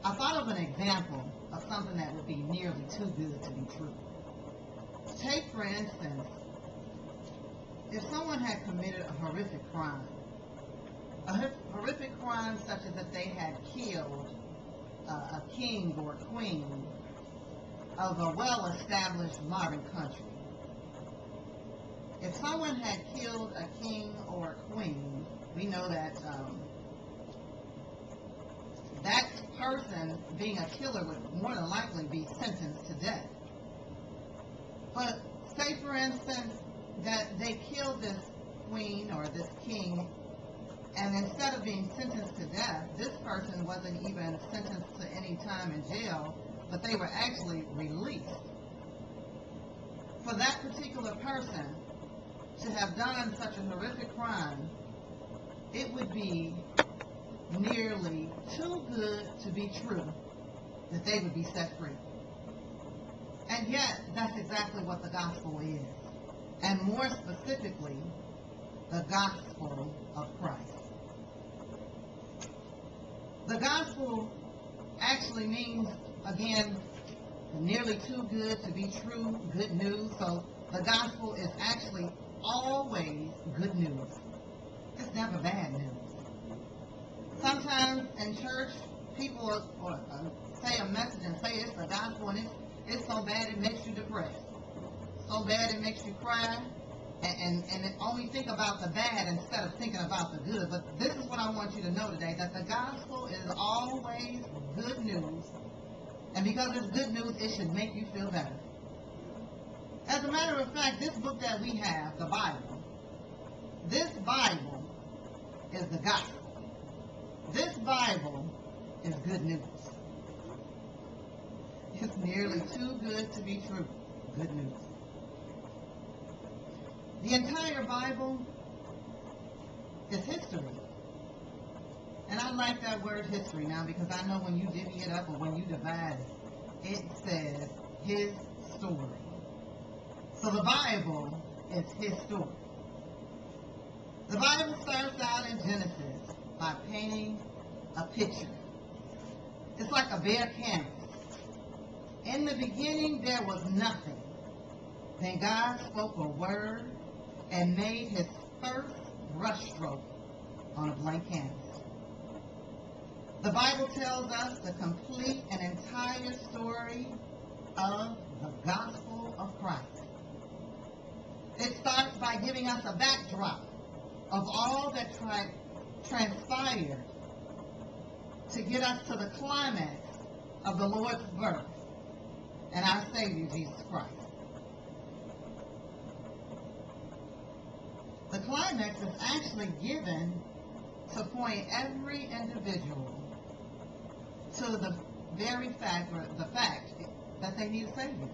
I thought of an example of something that would be nearly too good to be true. Take, for instance, if someone had committed a horrific crime such as if they had killed a king or queen of a well-established modern country. If someone had killed a king or a queen, we know that that person, being a killer, would more than likely be sentenced to death. But say, for instance, that they killed this queen or this king, and instead of being sentenced to death, this person wasn't even sentenced to any time in jail, but they were actually released. For that particular person to have done such a horrific crime, it would be nearly too good to be true that they would be set free. And yet, that's exactly what the gospel is. And more specifically, the gospel of Christ. The gospel actually means, again, nearly too good to be true, good news. So the gospel is actually always good news. It's never bad news. Sometimes in church, people say a message and say it's the gospel, and it's so bad it makes you depressed. So bad it makes you cry, and only think about the bad instead of thinking about the good. But this is what I want you to know today, that the gospel is always good news, and because it's good news, it should make you feel better. As a matter of fact, this book that we have, the Bible, this Bible is the gospel. This Bible is good news. It's nearly too good to be true. Good news. The entire Bible is history. And I like that word history now, because I know when you divvy it up or when you divide it, it says his story. So the Bible is his story. The Bible starts out in Genesis by painting a picture. It's like a bare canvas. In the beginning, there was nothing. Then God spoke a word and made his first brushstroke on a blank canvas. The Bible tells us the complete and entire story of the gospel of Christ. It starts by giving us a backdrop of all that transpired to get us to the climax of the Lord's birth and our Savior, Jesus Christ. The climax is actually given to point every individual to the very fact, or the fact that they need a Savior.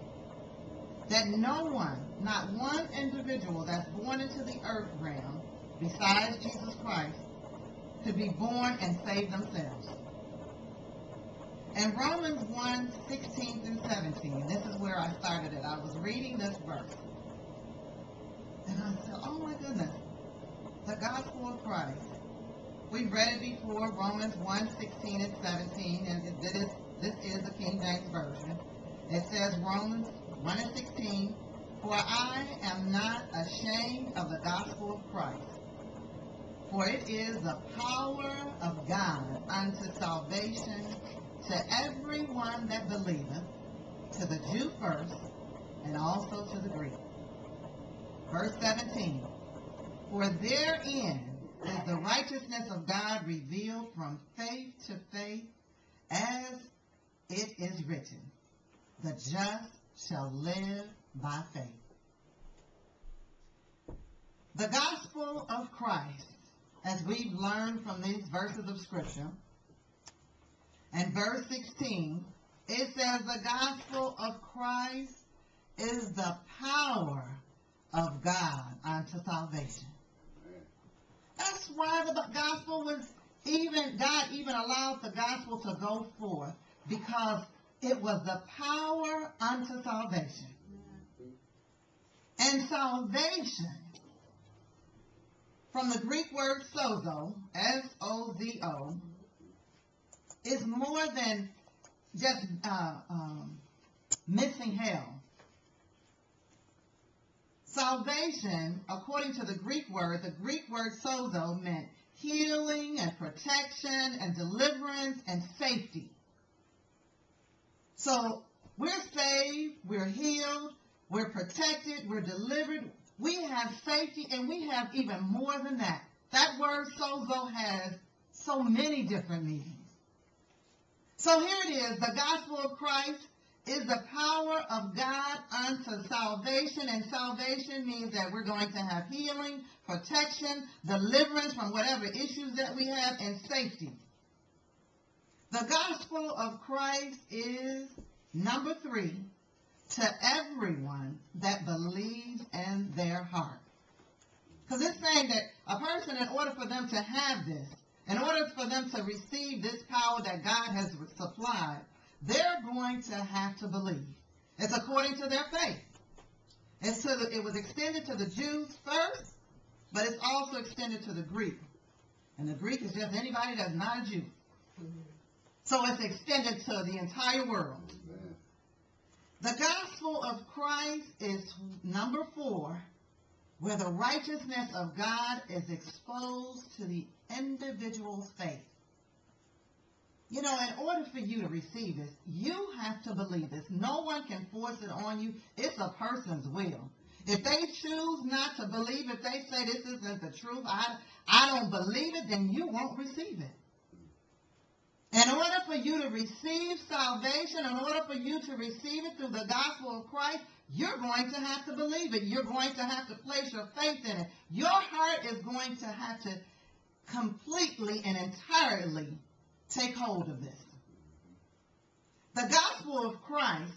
That no one, not one individual that's born into the earth realm, besides Jesus Christ, could be born and save themselves. In Romans 1, 16 through 17, this is where I started it. I was reading this verse, and I said, oh my goodness, the gospel of Christ. We've read it before, Romans 1, 16 and 17, and this is the King James Version. It says, Romans 1 and 16, for I am not ashamed of the gospel of Christ, for it is the power of God unto salvation to everyone that believeth, to the Jew first, and also to the Greek. Verse 17, for therein is the righteousness of God revealed from faith to faith, as it is written, the just shall live by faith. The gospel of Christ, as we've learned from these verses of Scripture, and verse 16, it says the gospel of Christ is the power of God unto salvation. That's why the gospel was God even allowed the gospel to go forth, because it was the power unto salvation. And salvation, from the Greek word sozo, S-O-Z-O, is more than just missing hell. Salvation, according to the Greek word sozo meant healing and protection and deliverance and safety. So we're saved, we're healed, we're protected, we're delivered, we have safety, and we have even more than that. That word sozo has so many different meanings. So here it is, the gospel of Christ is the power of God unto salvation, and salvation means that we're going to have healing, protection, deliverance from whatever issues that we have, and safety. The gospel of Christ is, number 3, to everyone that believes in their heart. Because it's saying that a person, in order for them to have this, in order for them to receive this power that God has supplied, they're going to have to believe. It's according to their faith. It was extended to the Jews first, but it's also extended to the Greek. And the Greek is just anybody that's not a Jew. So it's extended to the entire world. The gospel of Christ is number 4, where the righteousness of God is exposed to the individual's faith. You know, in order for you to receive this, you have to believe this. No one can force it on you. It's a person's will. If they choose not to believe, if they say this isn't the truth, I don't believe it, then you won't receive it. In order for you to receive salvation, in order for you to receive it through the gospel of Christ, you're going to have to believe it. You're going to have to place your faith in it. Your heart is going to have to completely and entirely take hold of this. The gospel of Christ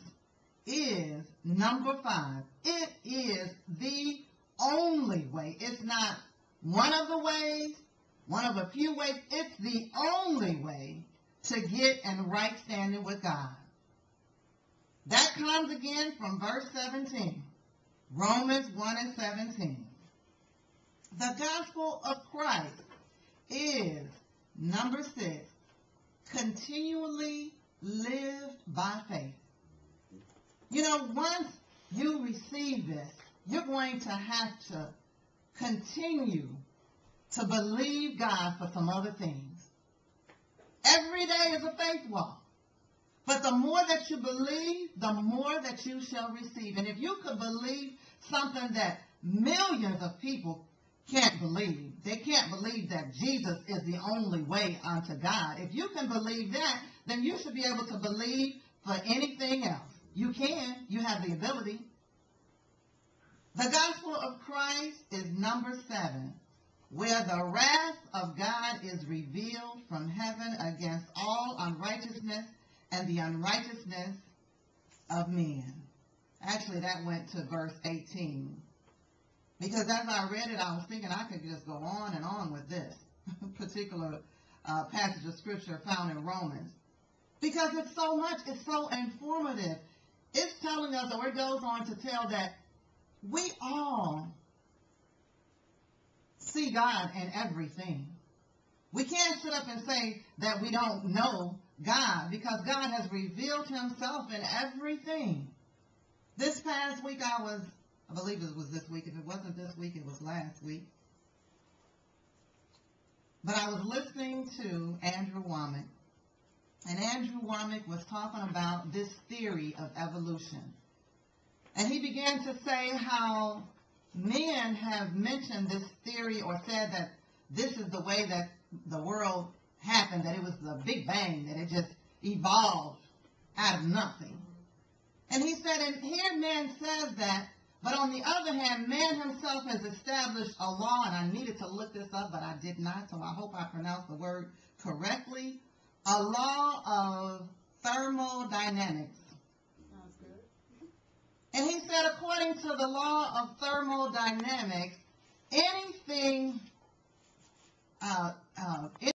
is number 5. It is the only way. It's not one of the ways, one of a few ways. It's the only way to get in right standing with God. That comes again from verse 17. Romans 1:17. The gospel of Christ is, number 6, continually lived by faith. You know, once you receive this, you're going to have to continue to believe God for some other things. Every day is a faith walk. But the more that you believe, the more that you shall receive. And if you could believe something that millions of people can't believe, they can't believe that Jesus is the only way unto God. If you can believe that, then you should be able to believe for anything else. You can. You have the ability. The gospel of Christ is number 7, where the wrath of God is revealed from heaven against all unrighteousness and the unrighteousness of men. Actually, that went to verse 18. Because as I read it, I was thinking I could just go on and on with this particular passage of scripture found in Romans. Because it's so much, it's so informative. It's telling us, or it goes on to tell that we all see God in everything. We can't sit up and say that we don't know God, because God has revealed himself in everything. This past week I believe it was this week. If it wasn't this week, it was last week. But I was listening to Andrew Womack, and Andrew Womack was talking about this theory of evolution. And he began to say how men have mentioned this theory or said that this is the way that the world happened, that it was the Big Bang, that it just evolved out of nothing. And he said, and here man says that, but on the other hand, man himself has established a law, and I needed to look this up, but I did not, so I hope I pronounced the word correctly, a law of thermodynamics. Sounds good. And he said, according to the law of thermodynamics, anything